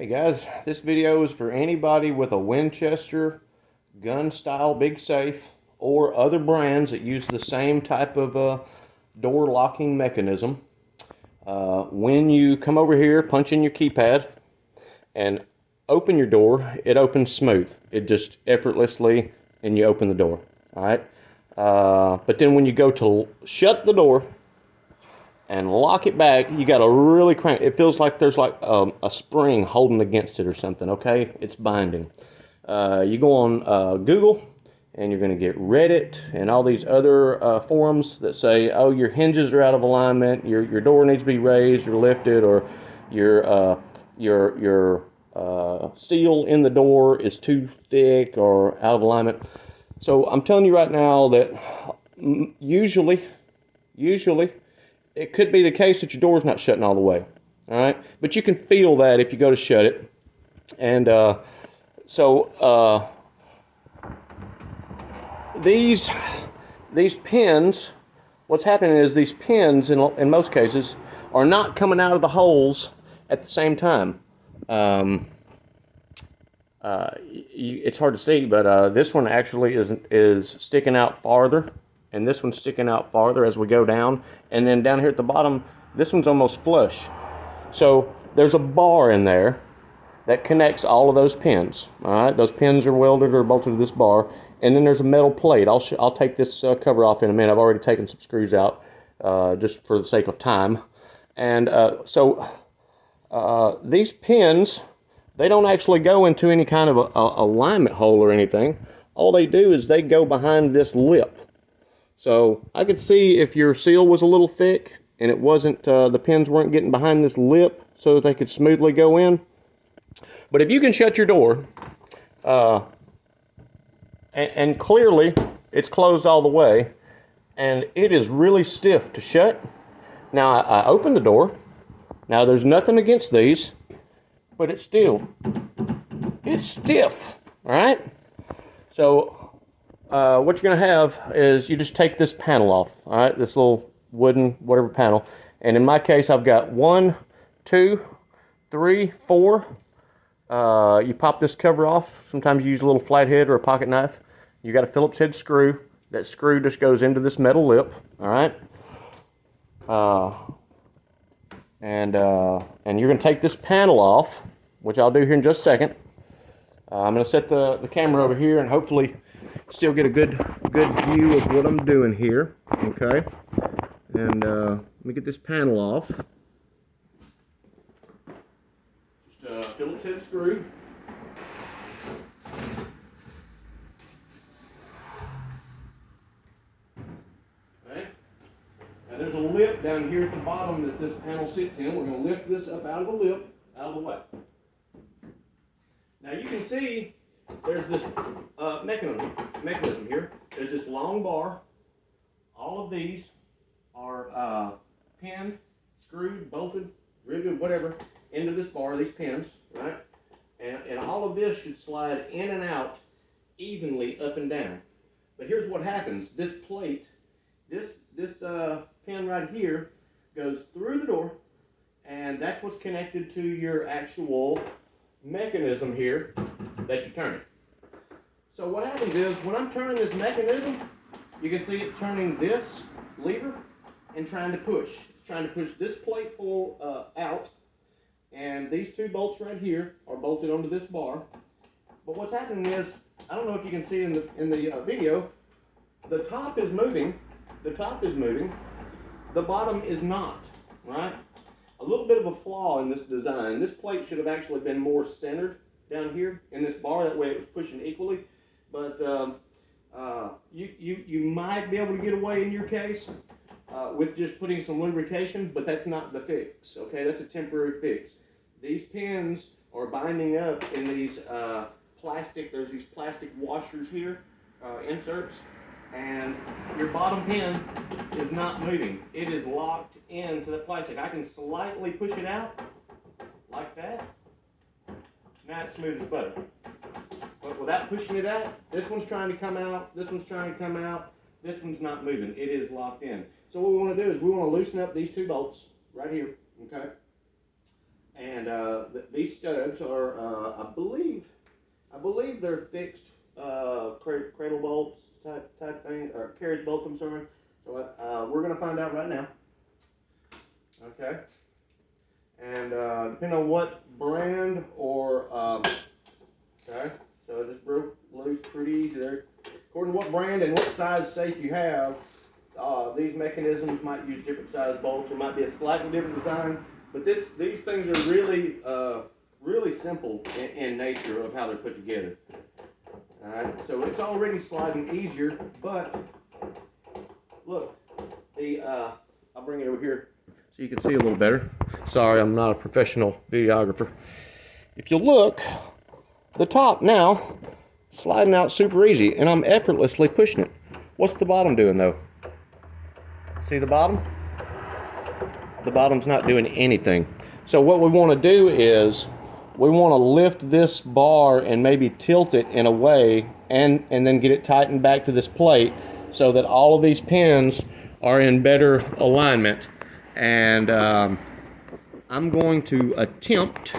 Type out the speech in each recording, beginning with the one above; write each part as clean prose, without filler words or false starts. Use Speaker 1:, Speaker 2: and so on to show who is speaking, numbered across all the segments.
Speaker 1: Hey guys, this video is for anybody with a Winchester gun style big safe or other brands that use the same type of door locking mechanism. When you come over here, punch in your keypad and open your door, it opens smooth. It just effortlessly, and you open the door. All right. But then when you go to shut the door and lock it back, you got to really crank. It feels like there's like a spring holding against it or something, okay? It's binding. You go on Google, and you're going to get Reddit and all these other forums that say, oh, your hinges are out of alignment, your door needs to be raised or lifted, or your seal in the door is too thick or out of alignment. So I'm telling you right now that usually, it could be the case that your door's not shutting all the way, all right? But you can feel that if you go to shut it. And these pins, what's happening is these pins, in most cases, are not coming out of the holes at the same time. It's hard to see, but this one actually is sticking out farther. And this one's sticking out farther as we go down. And then down here at the bottom, this one's almost flush. So there's a bar in there that connects all of those pins. All right, those pins are welded or bolted to this bar. And then there's a metal plate. I'll take this cover off in a minute. I've already taken some screws out just for the sake of time. And these pins, they don't actually go into any kind of a alignment hole or anything. All they do is they go behind this lip. So I could see if your seal was a little thick and it wasn't, the pins weren't getting behind this lip so that they could smoothly go in. But if you can shut your door, and clearly it's closed all the way, and it is really stiff to shut. Now I open the door. Now there's nothing against these, but it's stiff, all right? So what you're going to have is you just take this panel off, all right? This little wooden whatever panel. And in my case, I've got 1, 2, 3, 4. You pop this cover off. Sometimes you use a little flathead or a pocket knife. You got a Phillips head screw. That screw just goes into this metal lip, all right? And you're going to take this panel off, which I'll do here in just a second. I'm going to set the camera over here and hopefully still get a good view of what I'm doing here, okay? And let me get this panel off. Just a Phillips head screw. Okay. Now there's a lip down here at the bottom that this panel sits in. We're going to lift this up out of the lip, out of the way. Now you can see there's this mechanism here. There's this long bar. All of these are pinned, screwed, bolted, riveted, whatever, into this bar, these pins, right? And all of this should slide in and out evenly up and down. But here's what happens. This plate, this pin right here goes through the door, and that's what's connected to your actual mechanism here that you're turning. So what happens is, when I'm turning this mechanism, you can see it's turning this lever and trying to push. It's trying to push this plate full out, and these two bolts right here are bolted onto this bar. But what's happening is, I don't know if you can see in the video, the top is moving, the bottom is not, right? A little bit of a flaw in this design. This plate should have actually been more centered down here in this bar, that way it was pushing equally. But you might be able to get away in your case with just putting some lubrication, but that's not the fix, okay? That's a temporary fix. These pins are binding up in these plastic, there's these plastic washers here, inserts, and your bottom pin is not moving. It is locked into the plastic. I can slightly push it out like that. Now it's smooth as butter. But without pushing it out, this one's trying to come out, this one's trying to come out, this one's not moving. It is locked in. So what we want to do is we want to loosen up these two bolts right here, okay? And these studs are, I believe they're fixed cradle bolts type thing, or carriage bolts. I'm sorry. So we're gonna find out right now. Okay. And depending on what brand or okay, so it just broke loose pretty easy there. According to what brand and what size safe you have, these mechanisms might use different size bolts. There might be a slightly different design, but these things are really really simple in nature of how they're put together. All right, so it's already sliding easier, but look, I'll bring it over here so you can see a little better. Sorry, I'm not a professional videographer. If you look, the top now sliding out super easy, and I'm effortlessly pushing it. What's the bottom doing though? See the bottom? The bottom's not doing anything. So what we want to do is we want to lift this bar and maybe tilt it in a way and then get it tightened back to this plate so that all of these pins are in better alignment. And I'm going to attempt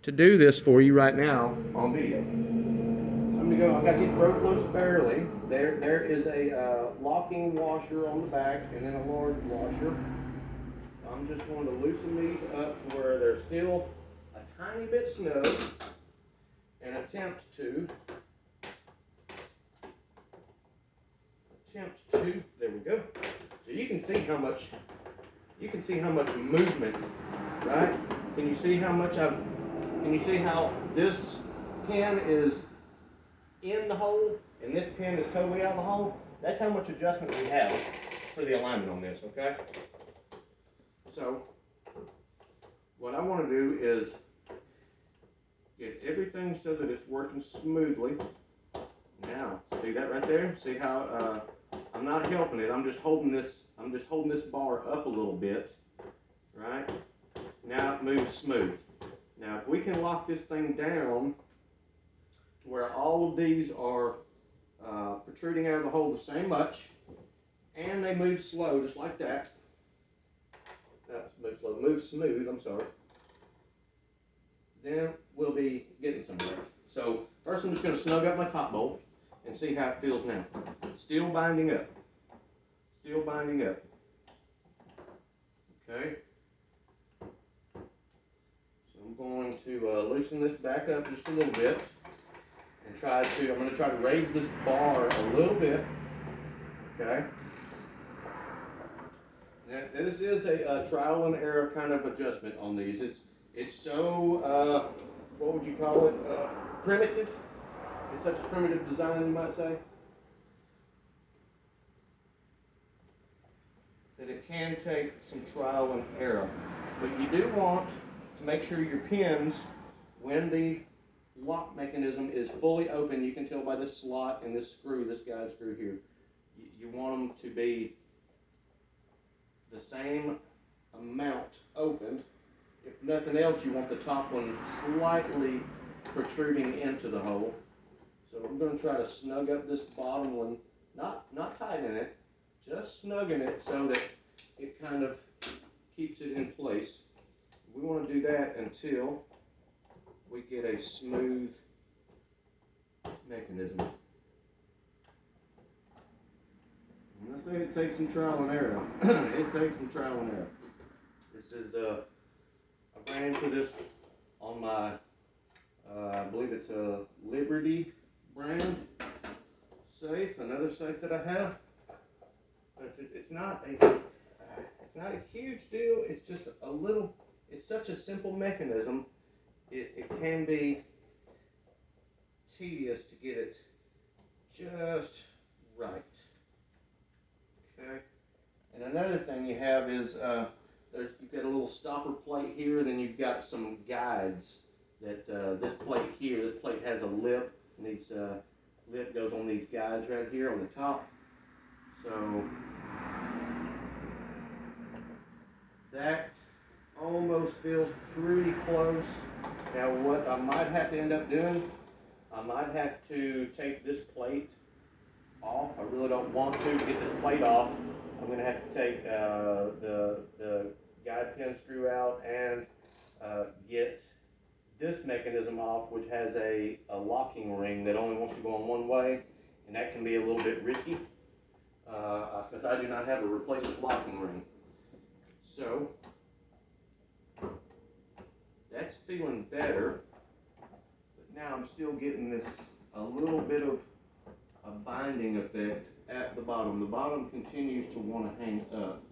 Speaker 1: to do this for you right now on video. I'm gonna go. I got these broke loose barely. There is a locking washer on the back, and then a large washer. I'm just going to loosen these up to where they're still a tiny bit snug, and attempt to. There we go. So you can see how much. You can see how much movement, right? Can you see how much Can you see how this pin is in the hole and this pin is totally out of the hole? That's how much adjustment we have for the alignment on this, okay? So what I want to do is get everything so that it's working smoothly. Now, see that right there? See how I'm not helping it. I'm just holding this bar up a little bit, right? Now it moves smooth. Now if we can lock this thing down to where all of these are protruding out of the hole the same much, and they move slow, just like that. Move smooth, I'm sorry. Then we'll be getting somewhere. So first I'm just going to snug up my top bolt and see how it feels now. Still binding up. Still binding up. Okay. So I'm going to loosen this back up just a little bit and I'm going to try to raise this bar a little bit. Okay. Now, this is a trial and error kind of adjustment on these. It's so, what would you call it? Primitive. It's such a primitive design, you might say, that it can take some trial and error. But you do want to make sure your pins, when the lock mechanism is fully open, you can tell by this slot and this screw, this guide screw here, you want them to be the same amount opened. If nothing else, you want the top one slightly protruding into the hole. So I'm going to try to snug up this bottom one, not tightening it, just snugging it so that it kind of keeps it in place. We want to do that until we get a smooth mechanism. And I say it takes some trial and error. It takes some trial and error. This is I ran into this on my I believe it's a Liberty brand safe, another safe that I have. But it's not a huge deal. It's just a little. It's such a simple mechanism. It can be tedious to get it just right. Okay. And another thing you have is you've got a little stopper plate here. Then you've got some guides that this plate here. This plate has a lip, and these lip goes on these guides right here on the top. So that almost feels pretty close. Now what I might have to end up doing, I might have to take this plate off. I really don't want to get this plate off. I'm going to have to take the guide pin screw out and get this mechanism off, which has a locking ring that only wants to go on one way, and that can be a little bit risky because I do not have a replacement locking ring. So that's feeling better, but now I'm still getting this a little bit of a binding effect at the bottom. The bottom continues to want to hang up.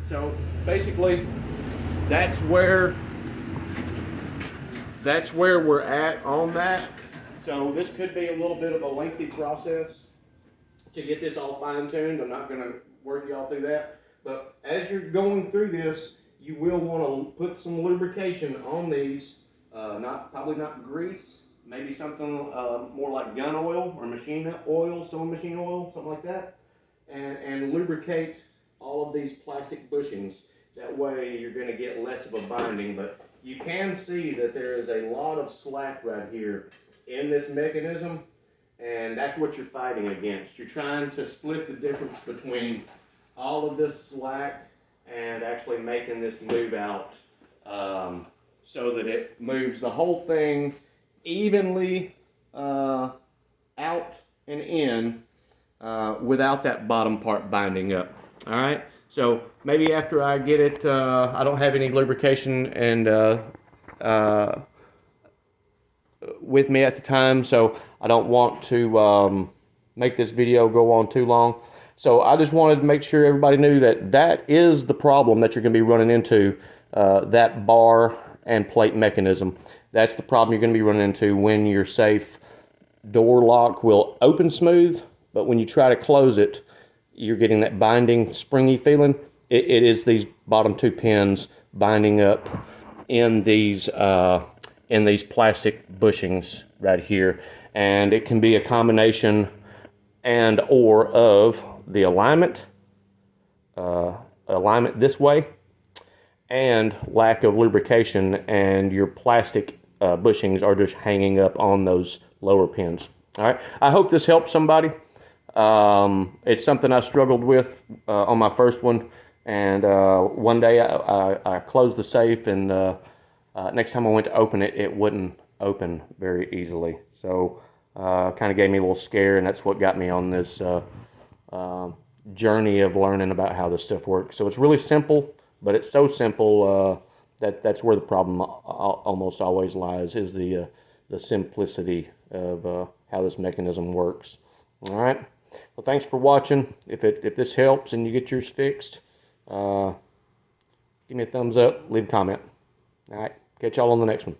Speaker 1: So basically, that's where we're at on that. So this could be a little bit of a lengthy process to get this all fine-tuned. I'm not going to work y'all through that. But as you're going through this, you will want to put some lubrication on these. Probably not grease, maybe something more like gun oil or machine oil, sewing machine oil, something like that, and lubricate all of these plastic bushings. That way you're going to get less of a binding, but you can see that there is a lot of slack right here in this mechanism, and that's what you're fighting against. You're trying to split the difference between all of this slack and actually making this move out so that it moves the whole thing evenly out and in without that bottom part binding up. All right, so maybe after I get it, I don't have any lubrication and with me at the time, so I don't want to make this video go on too long. So I just wanted to make sure everybody knew that that is the problem that you're going to be running into, that bar and plate mechanism. That's the problem you're going to be running into when your safe door lock will open smooth, but when you try to close it, you're getting that binding, springy feeling. It is these bottom two pins binding up in these plastic bushings right here, and it can be a combination and or of the alignment this way and lack of lubrication, and your plastic bushings are just hanging up on those lower pins. All right, I hope this helps somebody. It's something I struggled with on my first one, and one day I closed the safe, and next time I went to open it, it wouldn't open very easily. So kind of gave me a little scare, and that's what got me on this journey of learning about how this stuff works. So it's really simple, but it's so simple that's where the problem almost always lies, is the simplicity of how this mechanism works. All right. Well, thanks for watching. If this helps and you get yours fixed, give me a thumbs up, leave a comment. All right. Catch y'all on the next one.